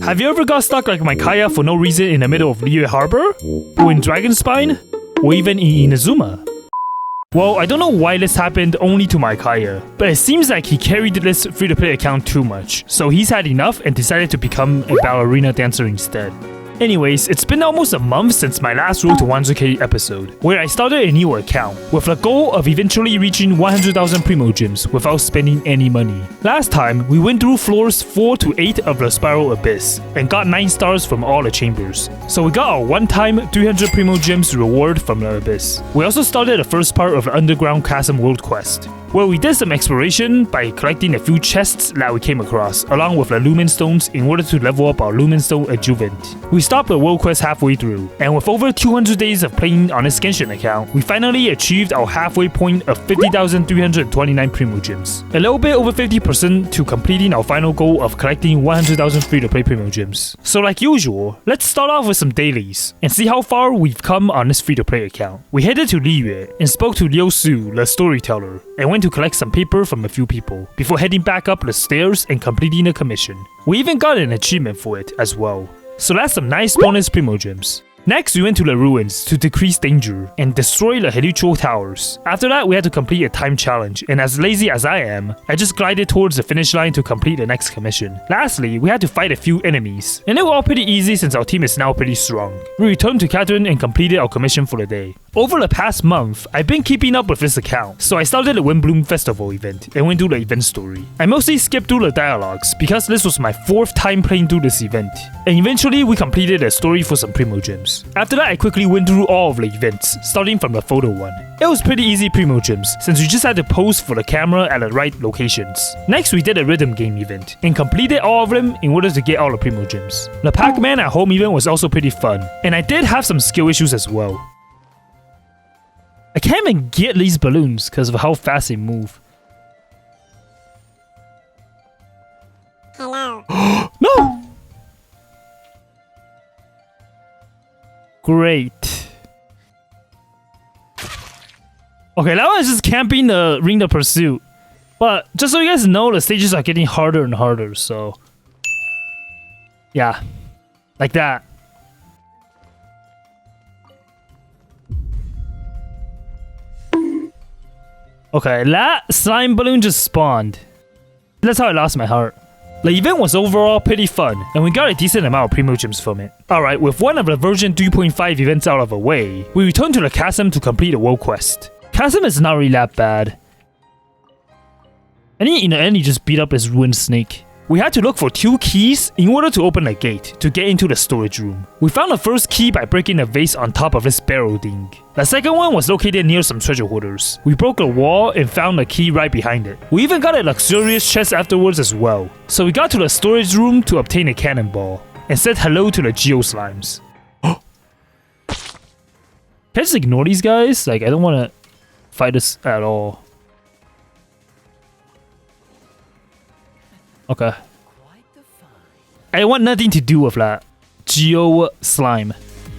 Have you ever got stuck like miHoYo for no reason in the middle of Liyue Harbor? Or in Dragonspine? Or even in Inazuma? Well, I don't know why this happened only to miHoYo, but it seems like he carried this free-to-play account too much, so he's had enough and decided to become a ballerina dancer instead. Anyways, it's been almost a month since my last Road to 100k episode, where I started a new account, with the goal of eventually reaching 100,000 Primo Gems without spending any money. Last time, we went through floors 4 to 8 of the Spiral Abyss, and got 9 stars from all the chambers. So we got our one-time 300 Primo Gems reward from the Abyss. We also started the first part of the Underground Chasm World Quest, where we did some exploration by collecting a few chests that we came across, along with the Lumen Stones in order to level up our Lumen Stone Adjuvant. We stopped the world quest halfway through, and with over 200 days of playing on this Genshin account, we finally achieved our halfway point of 50,329 Primo Gems. A little bit over 50% to completing our final goal of collecting 100,000 free-to-play Primo Gems. So like usual, let's start off with some dailies, and see how far we've come on this free-to-play account. We headed to Liyue, and spoke to Liu Su, the storyteller, and went to collect some paper from a few people, before heading back up the stairs and completing a commission. We even got an achievement for it as well. So that's some nice bonus Primo Gems. Next, we went to the ruins to decrease danger and destroy the habitual towers. After that, we had to complete a time challenge, and as lazy as I am, I just glided towards the finish line to complete the next commission. Lastly, we had to fight a few enemies, and they were all pretty easy since our team is now pretty strong. We returned to Catherine and completed our commission for the day. Over the past month, I've been keeping up with this account, so I started the Windbloom Festival event and went through the event story. I mostly skipped through the dialogues because this was my 4th time playing through this event, and eventually we completed the story for some Primo Gems. After that, I quickly went through all of the events, starting from the photo one. It was pretty easy Primo Gems, since we just had to pose for the camera at the right locations. Next, we did a rhythm game event, and completed all of them in order to get all the Primo Gems. The Pac-Man at home event was also pretty fun, and I did have some skill issues as well. I can't even get these balloons because of how fast they move. Hello. No! Great. Okay, that was just camping the Ring of Pursuit. But just so you guys know, the stages are getting harder and harder, so... yeah. Like that. Okay, that slime balloon just spawned. That's how I lost my heart. The event was overall pretty fun, and we got a decent amount of Primo Gems from it. Alright, with one of the version 3.5 events out of the way, we returned to the Chasm to complete the world quest. Chasm is not really that bad. And in the end, he just beat up his ruined snake. We had to look for 2 keys in order to open a gate to get into the storage room. We found the first key by breaking a vase on top of this barrel thing. The second one was located near some treasure hoarders. We broke the wall and found a key right behind it. We even got a luxurious chest afterwards as well. So we got to the storage room to obtain a cannonball and said hello to the Geo Slimes. Can I just ignore these guys? Like, I don't want to fight this at all. Okay. I want nothing to do with that. Geo Slime.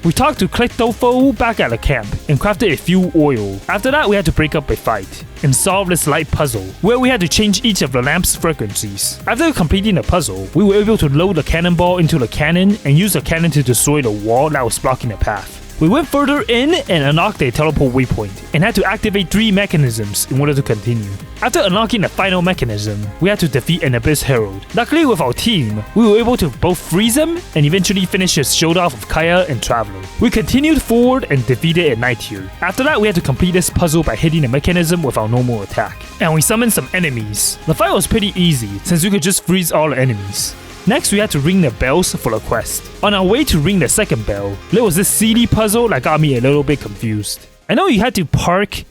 We talked to Klectofo back at the camp and crafted a few oil. After that, we had to break up a fight and solve this light puzzle, where we had to change each of the lamp's frequencies. After completing the puzzle, we were able to load the cannonball into the cannon and use the cannon to destroy the wall that was blocking the path. We went further in and unlocked a teleport waypoint, and had to activate 3 mechanisms in order to continue. After unlocking the final mechanism, we had to defeat an Abyss Herald. Luckily with our team, we were able to both freeze him and eventually finish his show-off of Kaya and Traveler. We continued forward and defeated a Knight here. After that, we had to complete this puzzle by hitting the mechanism with our normal attack. And we summoned some enemies. The fight was pretty easy, since we could just freeze all the enemies. Next, we had to ring the bells for the quest. On our way to ring the second bell, there was this CD puzzle that got me a little bit confused. I know you had to park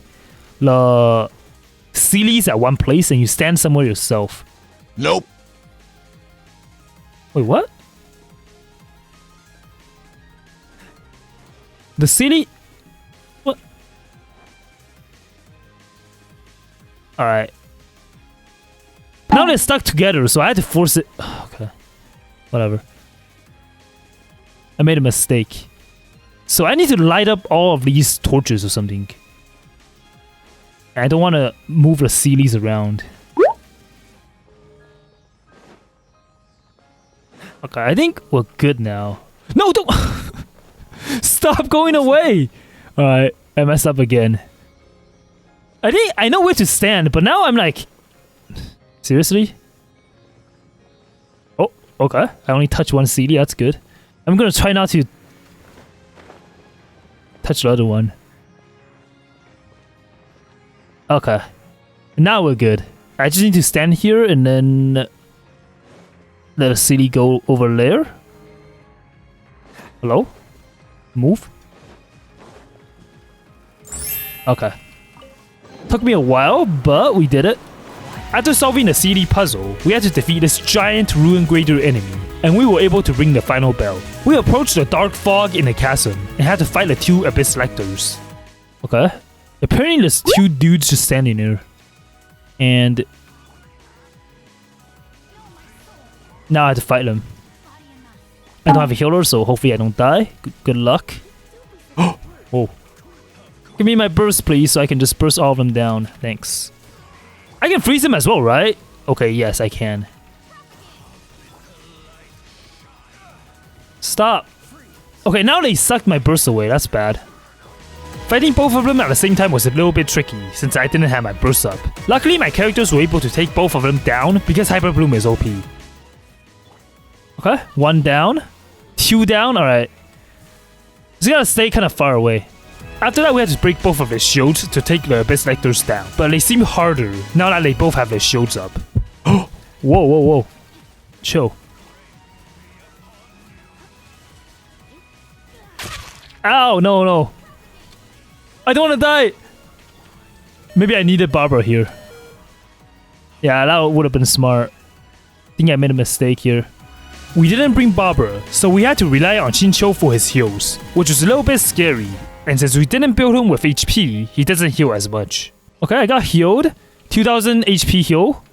the Sealies at one place and you stand somewhere yourself. Nope. Wait, what? The Sealy... what? Alright. Now they're stuck together, so I had to force it... okay. Whatever. I made a mistake. So I need to light up all of these torches or something. I don't want to move the Sealies around. Okay, I think we're good now. No, don't... Stop going away! Alright, I messed up again. I think I know where to stand, but now I'm like... Seriously? Oh, okay. I only touched one CD, that's good. I'm gonna try not to... touch the other one. Okay. Now we're good. I just need to stand here and then... let the CD go over there. Hello? Move. Okay. Took me a while, but we did it. After solving the CD puzzle, we had to defeat this giant Ruin Grader enemy, and we were able to ring the final bell. We approached the dark fog in the chasm and had to fight the 2 abyss lectors. Okay. Apparently there's 2 dudes just standing there. And... now I have to fight them. I don't have a healer, so hopefully I don't die. Good luck. Oh. Give me my burst, please, so I can just burst all of them down. Thanks. I can freeze them as well, right? Okay, yes, I can. Stop. Okay, now they sucked my burst away. That's bad. Fighting both of them at the same time was a little bit tricky, since I didn't have my burst up. Luckily, my characters were able to take both of them down, because Hyper Bloom is OP. Okay, 1 down. 2 down, alright. Just gotta stay kind of far away. After that, we had to break both of their shields to take the Abyss Lectors down. But they seem harder now that they both have their shields up. Whoa. Chill. Ow, no. I don't want to die. Maybe I needed Barbara here. Yeah, that would have been smart. I think I made a mistake here. We didn't bring Barbara, so we had to rely on Xingqiu for his heals, which was a little bit scary. And since we didn't build him with HP, he doesn't heal as much. Okay, I got healed. 2000 HP heal.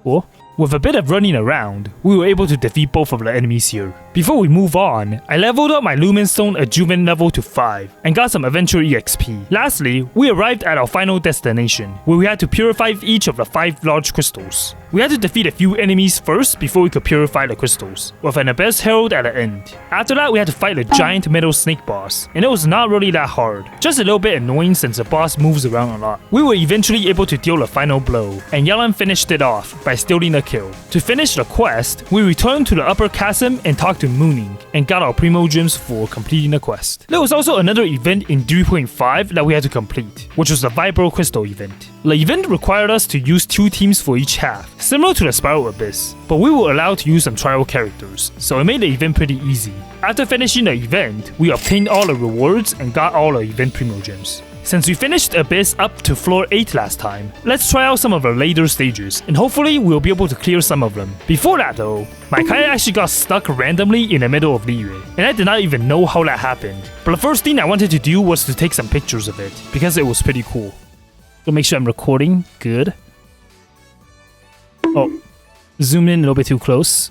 Cool. With a bit of running around, we were able to defeat both of the enemies here. Before we move on, I leveled up my Lumen Stone Adjuvant level to 5 and got some Adventure EXP. Lastly, we arrived at our final destination, where we had to purify each of the 5 large crystals. We had to defeat a few enemies first before we could purify the crystals, with an Abyss Herald at the end. After that, we had to fight the giant metal snake boss, and it was not really that hard, just a little bit annoying since the boss moves around a lot. We were eventually able to deal the final blow, and Yelan finished it off by stealing the kill. To finish the quest, we returned to the upper chasm and talked to Mooning, and got our Primo Gems for completing the quest. There was also another event in 3.5 that we had to complete, which was the Vibro Crystal event. The event required us to use 2 teams for each half, similar to the Spiral Abyss, but we were allowed to use some trial characters, so it made the event pretty easy. After finishing the event, we obtained all the rewards and got all the event Primo Gems. Since we finished Abyss up to floor 8 last time, let's try out some of the later stages, and hopefully we'll be able to clear some of them. Before that though, my Kaya actually got stuck randomly in the middle of Liyue, and I did not even know how that happened. But the first thing I wanted to do was to take some pictures of it, because it was pretty cool. So make sure I'm recording, good. Oh, zoomed in a little bit too close.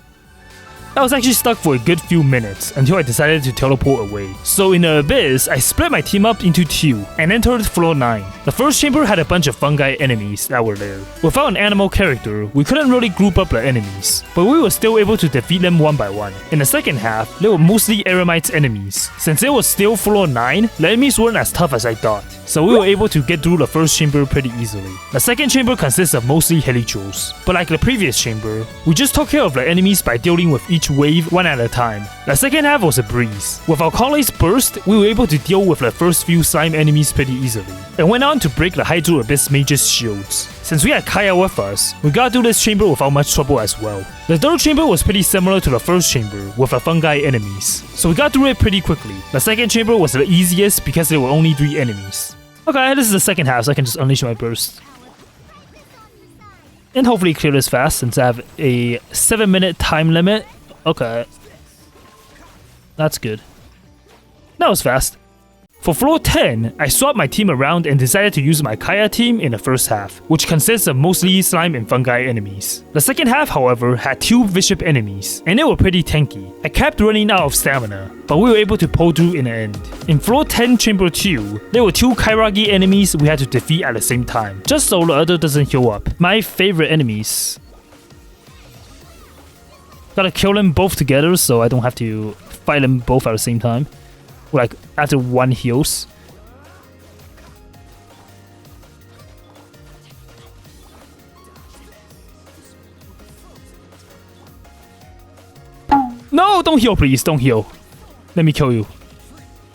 I was actually stuck for a good few minutes until I decided to teleport away. So in the Abyss, I split my team up into 2 and entered floor 9. The first chamber had a bunch of fungi enemies that were there. Without an animal character, we couldn't really group up the enemies, but we were still able to defeat them one by one. In the second half, they were mostly Eremites enemies. Since it was still floor 9, the enemies weren't as tough as I thought, so we were able to get through the first chamber pretty easily. The second chamber consists of mostly Helichos, but like the previous chamber, we just took care of the enemies by dealing with each wave one at a time. The second half was a breeze. With our Colley's burst, we were able to deal with the first few slime enemies pretty easily, and went on to break the Hydro Abyss Mage's shields. Since we had Kaya with us, we got through this chamber without much trouble as well. The third chamber was pretty similar to the first chamber, with the fungi enemies, so we got through it pretty quickly. The second chamber was the easiest because there were only 3 enemies. Okay, this is the second half, so I can just unleash my burst. And hopefully clear this fast since I have a 7-minute time limit. Okay. That's good. That was fast. For floor 10, I swapped my team around and decided to use my Kaya team in the first half, which consists of mostly slime and fungi enemies. The second half, however, had 2 bishop enemies, and they were pretty tanky. I kept running out of stamina, but we were able to pull through in the end. In floor 10 chamber 2, there were 2 Kairagi enemies we had to defeat at the same time, just so the other doesn't heal up. My favorite enemies. Gotta kill them both together so I don't have to fight them both at the same time. Like, after one heals. No, don't heal, please. Don't heal. Let me kill you.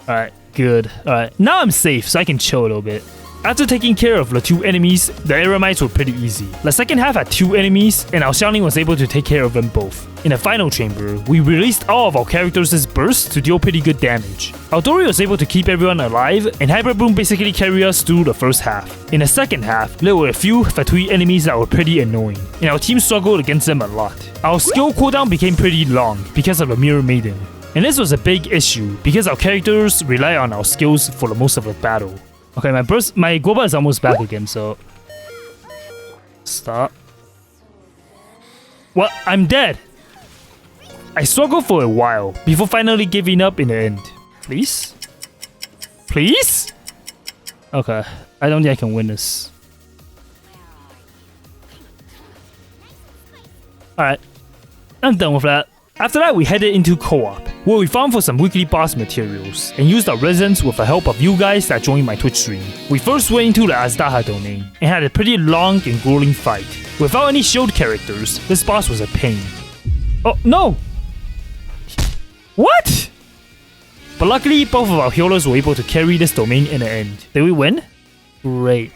Alright, good. Alright, now I'm safe, so I can chill a little bit. After taking care of the 2 enemies, the Eremites were pretty easy. The second half had 2 enemies, and our Xiangling was able to take care of them both. In the final chamber, we released all of our characters' bursts to deal pretty good damage. Our Dory was able to keep everyone alive, and Hyper Boom basically carried us through the first half. In the second half, there were a few Fatui enemies that were pretty annoying, and our team struggled against them a lot. Our skill cooldown became pretty long because of the Mirror Maiden. And this was a big issue because our characters rely on our skills for the most of the battle. Okay, my global is almost back again, so... Stop. What? I'm dead! I struggled for a while, before finally giving up in the end. Please? Please? Okay, I don't think I can win this. Alright, I'm done with that. After that, we headed into co-op, where we farmed for some weekly boss materials, and used our residence with the help of you guys that joined my Twitch stream. We first went into the Azdaha domain, and had a pretty long and grueling fight. Without any shield characters, this boss was a pain. Oh, no! What? But luckily, both of our healers were able to carry this domain in the end. Did we win? Great.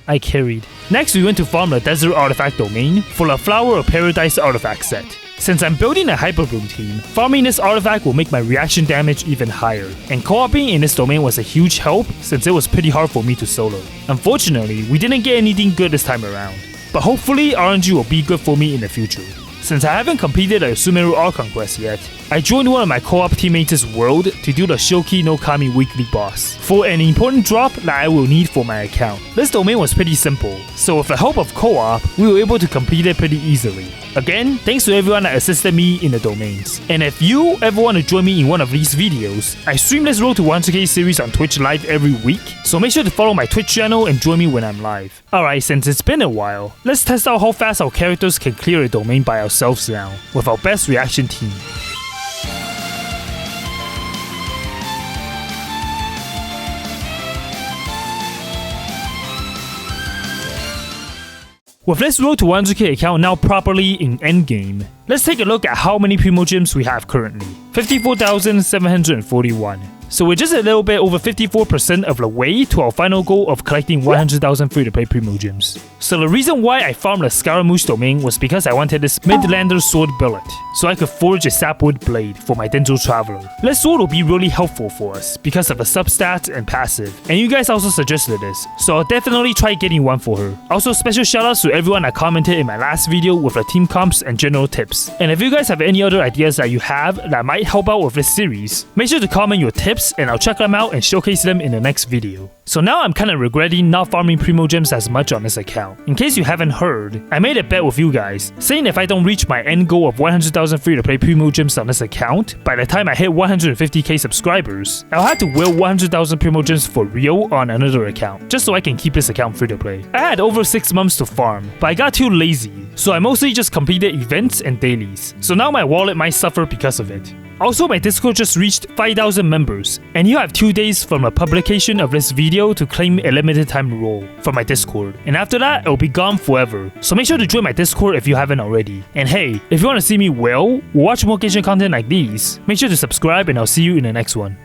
I carried. Next, we went to farm the Desert Artifact domain for the Flower of Paradise artifact set. Since I'm building a Hyper Boom team, farming this artifact will make my reaction damage even higher, and co-oping in this domain was a huge help since it was pretty hard for me to solo. Unfortunately, we didn't get anything good this time around, but hopefully RNG will be good for me in the future. Since I haven't completed a Sumeru Archon quest yet, I joined one of my co-op teammates' world to do the Shoki no Kami weekly boss for an important drop that I will need for my account. This domain was pretty simple, so with the help of co-op, we were able to complete it pretty easily. Again, thanks to everyone that assisted me in the domains. And if you ever want to join me in one of these videos, I stream this Road to 100k series on Twitch live every week, so make sure to follow my Twitch channel and join me when I'm live. Alright, since it's been a while, let's test out how fast our characters can clear a domain by ourselves now, with our best reaction team. With this Road to 100k account now properly in endgame, let's take a look at how many Primogems we have currently. 54,741. So we're just a little bit over 54% of the way to our final goal of collecting 100,000 free-to-play Primogems. So the reason why I farmed the Scaramouche domain was because I wanted this Midlander sword billet, so I could forge a sapwood blade for my Denzo Traveler. This sword will be really helpful for us because of the substats and passive, and you guys also suggested this, so I'll definitely try getting one for her. Also, special shoutouts to everyone that commented in my last video with the team comps and general tips. And if you guys have any other ideas that you have that might help out with this series, make sure to comment your tips and I'll check them out and showcase them in the next video. So now I'm kinda regretting not farming Primogems as much on this account. In case you haven't heard, I made a bet with you guys, saying if I don't reach my end goal of 100,000 free-to-play Primogems on this account, by the time I hit 150k subscribers, I'll have to whale 100,000 Primogems for real on another account, just so I can keep this account free-to-play. I had over 6 months to farm, but I got too lazy, so I mostly just completed events and dailies, so now my wallet might suffer because of it. Also, my Discord just reached 5,000 members, and you have 2 days from the publication of this video to claim a limited time role from my Discord, and after that, it'll be gone forever. So make sure to join my Discord if you haven't already. And hey, if you want to see me whale or watch more Genshin content like these, make sure to subscribe and I'll see you in the next one.